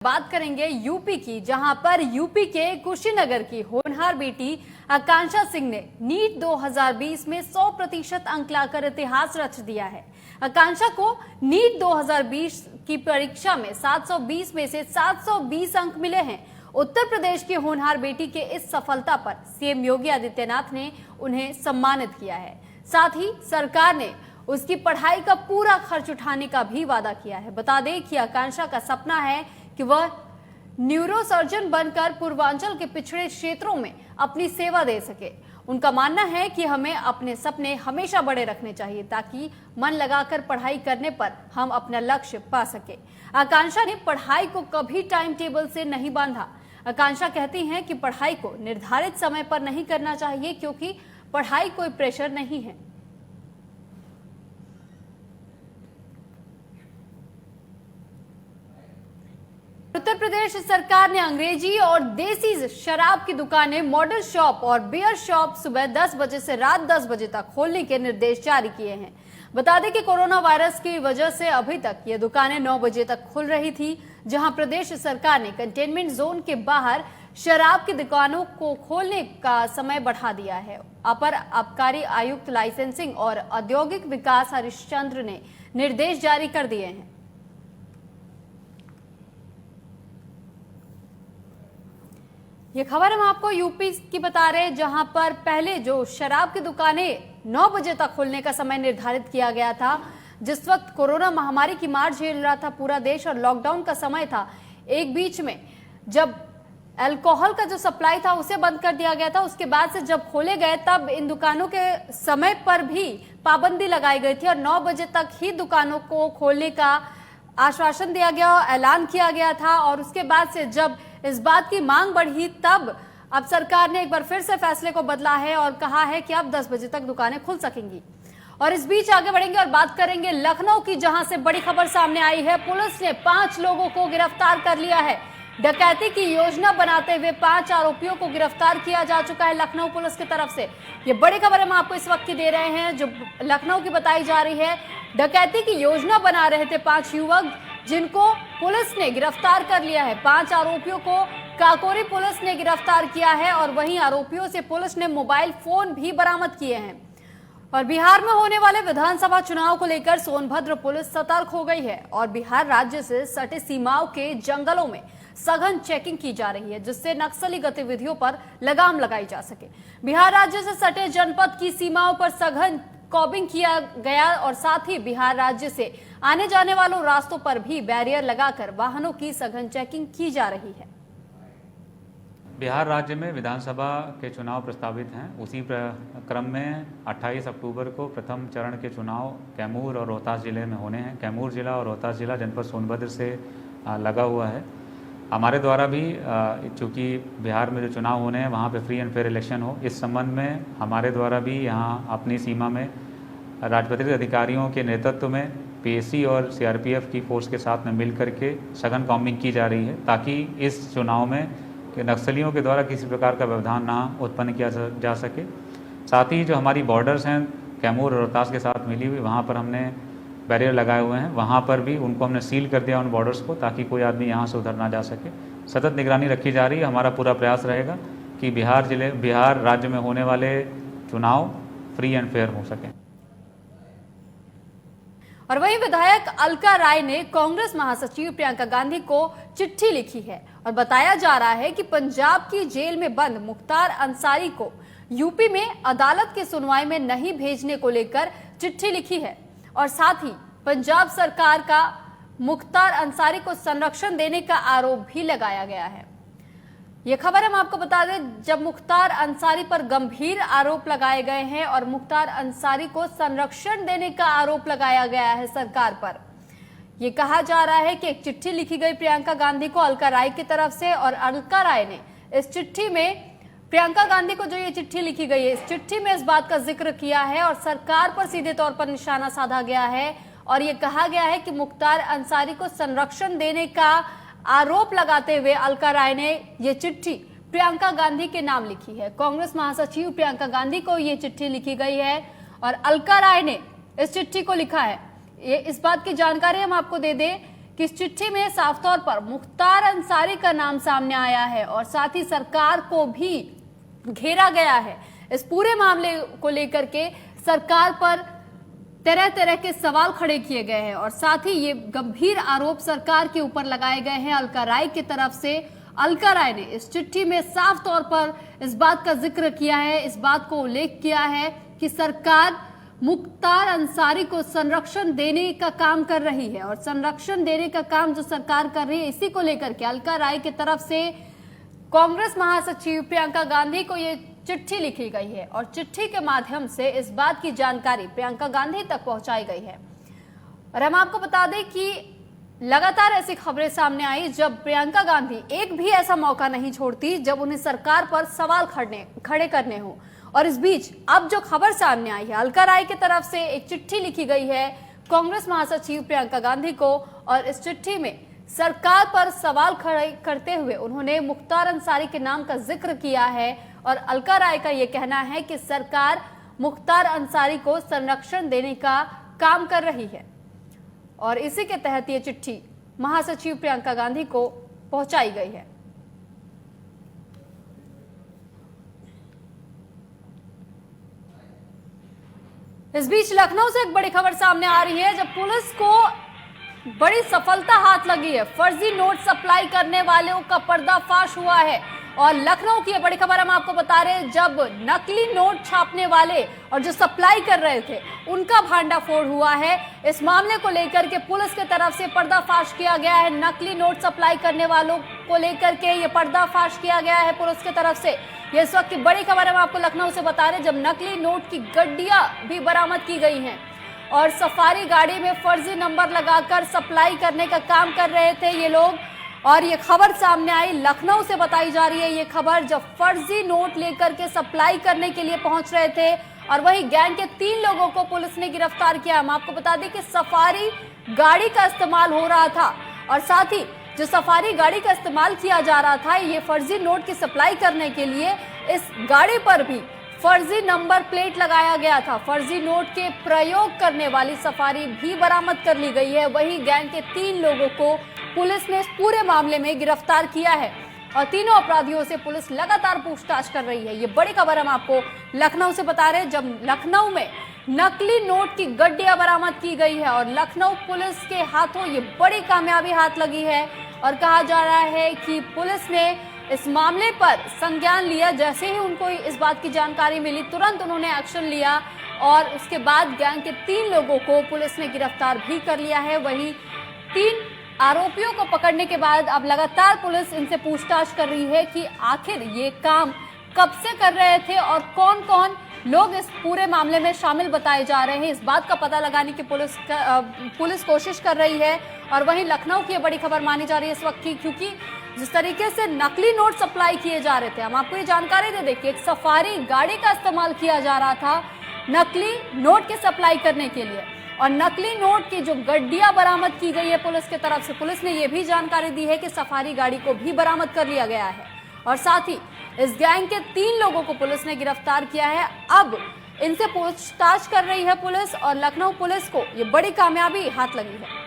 बात करेंगे यूपी की, जहां पर यूपी के कुशीनगर की होनहार बेटी आकांक्षा सिंह ने नीट 2020 में 100% अंक लाकर इतिहास रच दिया है। आकांक्षा को नीट 2020 की परीक्षा में 720 में से 720 अंक मिले हैं। उत्तर प्रदेश की होनहार बेटी के इस सफलता पर सीएम योगी आदित्यनाथ ने उन्हें सम्मानित किया है। साथ ही सरकार ने उसकी पढ़ाई का पूरा खर्च उठाने का भी वादा किया है। बता दें कि आकांक्षा का सपना है कि वह न्यूरोसर्जन बनकर पूर्वांचल के पिछड़े क्षेत्रों में अपनी सेवा दे सके। उनका मानना है कि हमें अपने सपने हमेशा बड़े रखने चाहिए ताकि मन लगाकर पढ़ाई करने पर हम अपना लक्ष्य पा सके। आकांक्षा ने पढ़ाई को कभी टाइम टेबल से नहीं बांधा। आकांक्षा कहती हैं कि पढ़ाई को निर्धारित समय पर नहीं करना चाहिए क्योंकि पढ़ाई कोई प्रेशर नहीं है। उत्तर प्रदेश सरकार ने अंग्रेजी और देसी शराब की दुकानें, मॉडल शॉप और बियर शॉप सुबह 10 बजे से रात 10 बजे तक खोलने के निर्देश जारी किए हैं। बता दें कि कोरोना वायरस की वजह से अभी तक ये दुकानें 9 बजे तक खुल रही थी, जहां प्रदेश सरकार ने कंटेनमेंट जोन के बाहर शराब की दुकानों को खोलने का समय बढ़ा दिया है। अपर आबकारी आयुक्त लाइसेंसिंग और औद्योगिक विकास हरिश्चंद्र ने निर्देश जारी कर दिए हैं। ये खबर हम आपको यूपी की बता रहे हैं, जहां पर पहले जो शराब की दुकानें 9 बजे तक खुलने का समय निर्धारित किया गया था। जिस वक्त कोरोना महामारी की मार झेल रहा था पूरा देश और लॉकडाउन का समय था, एक बीच में जब अल्कोहल का जो सप्लाई था उसे बंद कर दिया गया था। उसके बाद से जब खोले गए तब इन दुकानों के समय पर भी पाबंदी लगाई गई थी और 9 बजे तक ही दुकानों को खोलने का आश्वासन दिया गया, ऐलान किया गया था। और उसके बाद से जब इस बात की मांग बढ़ी तब अब सरकार ने एक बार फिर से फैसले को बदला है और कहा है कि अब 10 बजे तक दुकानें खुल सकेंगी। और इस बीच आगे बढ़ेंगे और बात करेंगे लखनऊ की, जहां से बड़ी खबर सामने आई है। पुलिस ने 5 लोगों को गिरफ्तार कर लिया है। डकैती की योजना बनाते हुए 5 आरोपियों को गिरफ्तार किया जा चुका है लखनऊ पुलिस की तरफ से। ये बड़ी खबर हम आपको इस वक्त की दे रहे हैं, जो लखनऊ की बताई जा रही है। डकैती की योजना बना रहे थे 5 युवक, जिनको पुलिस ने गिरफ्तार कर लिया है। 5 आरोपियों को काकोरी पुलिस ने गिरफ्तार किया है और वहीं आरोपियों से पुलिस ने मोबाइल फोन भी बरामद किए हैं। और बिहार में होने वाले विधानसभा चुनाव को लेकर सोनभद्र पुलिस सतर्क हो गई है और बिहार राज्य से सटे सीमाओं के जंगलों में सघन चेकिंग की जा रही है, जिससे नक्सली गतिविधियों पर लगाम लगाई जा सके। बिहार राज्य से सटे जनपद की सीमाओं पर सघन कॉबिंग किया गया और साथ ही बिहार राज्य से आने जाने वालों रास्तों पर भी बैरियर लगाकर वाहनों की सघन चेकिंग की जा रही है। बिहार राज्य में विधानसभा के चुनाव प्रस्तावित हैं। उसी क्रम में 28 अक्टूबर को प्रथम चरण के चुनाव कैमूर और रोहतास जिले में होने हैं। कैमूर जिला और रोहतास जिला जनपद सोनभद्र से लगा हुआ है। हमारे द्वारा भी चूँकि बिहार में जो चुनाव होने हैं वहाँ पे फ्री एंड फेयर इलेक्शन हो, इस संबंध में हमारे द्वारा भी यहाँ अपनी सीमा में राजपत्रित अधिकारियों के नेतृत्व में पीएससी और सीआरपीएफ की फोर्स के साथ में मिल करके सघन कॉम्बिंग की जा रही है, ताकि इस चुनाव में कि नक्सलियों के द्वारा किसी प्रकार का व्यवधान ना उत्पन्न किया जा सके। साथ ही जो हमारी बॉर्डर्स हैं कैमूर और रोहतास के साथ मिली हुई, वहाँ पर हमने बैरियर लगाए हुए हैं। वहाँ पर भी उनको हमने सील कर दिया उन बॉर्डर्स को, ताकि कोई आदमी यहाँ से उधर ना जा सके। सतत निगरानी रखी जा रही है। हमारा पूरा प्रयास रहेगा कि बिहार राज्य में होने वाले चुनाव फ्री एंड फेयर हो सके। और वहीं विधायक अलका राय ने कांग्रेस महासचिव प्रियंका गांधी को चिट्ठी लिखी है और बताया जा रहा है कि पंजाब की जेल में बंद मुख्तार अंसारी को यूपी में अदालत की सुनवाई में नहीं भेजने को लेकर चिट्ठी लिखी है। और साथ ही पंजाब सरकार का मुख्तार अंसारी को संरक्षण देने का आरोप भी लगाया गया है। यह खबर हम आपको बता दें, जब मुख्तार अंसारी पर गंभीर आरोप लगाए गए हैं और मुख्तार अंसारी को संरक्षण देने का आरोप लगाया गया है सरकार पर। यह कहा जा रहा है कि एक चिट्ठी लिखी गई प्रियंका गांधी को अलका राय की तरफ से और अलका राय ने इस चिट्ठी में प्रियंका गांधी को जो ये चिट्ठी लिखी गई है, इस चिट्ठी में इस बात का जिक्र किया है और सरकार पर सीधे तौर पर निशाना साधा गया है और ये कहा गया है कि मुख्तार अंसारी को संरक्षण देने का आरोप लगाते हुए अलका राय ने ये चिट्ठी प्रियंका गांधी के नाम लिखी है। कांग्रेस महासचिव प्रियंका गांधी को ये चिट्ठी लिखी गई है और अलका राय ने इस चिट्ठी को लिखा है। ये इस बात की जानकारी हम आपको दे दें कि इस चिट्ठी में साफ तौर पर मुख्तार अंसारी का नाम सामने आया है और साथ ही सरकार को भी घेरा गया है। इस पूरे मामले को लेकर के सरकार पर तरह तरह के सवाल खड़े किए गए हैं और साथ ही ये गंभीर आरोप सरकार के ऊपर लगाए गए हैं अलका राय की तरफ से। अलका राय ने इस चिट्ठी में साफ तौर पर इस बात का जिक्र किया है, इस बात को उल्लेख किया है कि सरकार मुख्तार अंसारी को संरक्षण देने का काम कर रही है और संरक्षण देने का काम जो सरकार कर रही है, इसी को लेकर के अलका राय की तरफ से कांग्रेस महासचिव प्रियंका गांधी को ये चिट्ठी लिखी गई है और चिट्ठी के माध्यम से इस बात की जानकारी प्रियंका गांधी तक पहुंचाई गई है। और हम आपको बता दें कि लगातार ऐसी खबरें सामने आई जब प्रियंका गांधी एक भी ऐसा मौका नहीं छोड़ती जब उन्हें सरकार पर सवाल खड़े करने हो। और इस बीच अब जो खबर सामने आई है, अलका राय की तरफ से एक चिट्ठी लिखी गई है कांग्रेस महासचिव प्रियंका गांधी को और इस चिट्ठी में सरकार पर सवाल खड़े करते हुए उन्होंने मुख्तार अंसारी के नाम का जिक्र किया है और अलका राय का यह कहना है कि सरकार मुख्तार अंसारी को संरक्षण देने का काम कर रही है और इसी के तहत ये चिट्ठी महासचिव प्रियंका गांधी को पहुंचाई गई है। इस बीच लखनऊ से एक बड़ी खबर सामने आ रही है जब पुलिस को बड़ी सफलता हाथ लगी है। फर्जी नोट सप्लाई करने वालों का पर्दाफाश हुआ है और लखनऊ की ये बड़ी खबर हम आपको बता रहे हैं जब नकली नोट छापने वाले और जो सप्लाई कर रहे थे उनका भांडाफोड़ हुआ है। इस मामले को लेकर के पुलिस की तरफ से पर्दाफाश किया गया है। नकली नोट सप्लाई करने वालों को लेकर के ये पर्दाफाश किया गया है पुलिस की तरफ से। ये इस वक्त की बड़ी खबर हम आपको लखनऊ से बता रहे हैं जब नकली नोट की गड्डियां भी बरामद की गई हैं और सफारी गाड़ी में फर्जी नंबर लगाकर सप्लाई करने का काम कर रहे थे ये लोग। और ये खबर सामने आई लखनऊ से बताई जा रही है ये खबर जब फर्जी नोट लेकर के सप्लाई करने के लिए पहुंच रहे थे और वही गैंग के 3 लोगों को पुलिस ने गिरफ्तार किया। हम आपको बता दें कि सफारी गाड़ी का इस्तेमाल हो रहा था और साथ ही जो सफारी गाड़ी का इस्तेमाल किया जा रहा था ये फर्जी नोट की सप्लाई करने के लिए इस गाड़ी पर भी फर्जी नंबर प्लेट लगाया गया था। फर्जी नोट के प्रयोग करने वाली सफारी भी बरामद कर ली गई है। वही गैंग के 3 लोगों को पुलिस ने इस पूरे मामले में गिरफ्तार किया है और तीनों अपराधियों से पुलिस लगातार पूछताछ कर रही है। ये बड़ी खबर हम आपको लखनऊ से बता रहे हैं जब लखनऊ में नकली नोट की गड्डियां बरामद की गई है और लखनऊ पुलिस के हाथों ये बड़ी कामयाबी हाथ लगी है और कहा जा रहा है कि पुलिस ने इस मामले पर संज्ञान लिया। जैसे ही उनको इस बात की जानकारी मिली तुरंत उन्होंने एक्शन लिया और उसके बाद गैंग के 3 लोगों को पुलिस ने गिरफ्तार भी कर लिया है। वहीं 3 आरोपियों को पकड़ने के बाद अब लगातार पुलिस इनसे पूछताछ कर रही है कि आखिर ये काम कब से कर रहे थे और कौन कौन लोग इस पूरे मामले में शामिल बताए जा रहे हैं। इस बात का पता लगाने की पुलिस कोशिश कर रही है। और वहीं लखनऊ की बड़ी खबर मानी जा रही है इस वक्त की, क्योंकि जिस तरीके से नकली नोट सप्लाई किए जा रहे थे, हम आपको ये जानकारी दे दें कि एक सफारी गाड़ी का इस्तेमाल किया जा रहा था नकली नोट के सप्लाई करने के लिए और नकली नोट की जो गड्डियां बरामद की गई है पुलिस की तरफ से, पुलिस ने यह भी जानकारी दी है कि सफारी गाड़ी को भी बरामद कर लिया गया है और साथ ही इस गैंग के 3 लोगों को पुलिस ने गिरफ्तार किया है। अब इनसे पूछताछ कर रही है पुलिस और लखनऊ पुलिस को ये बड़ी कामयाबी हाथ लगी है।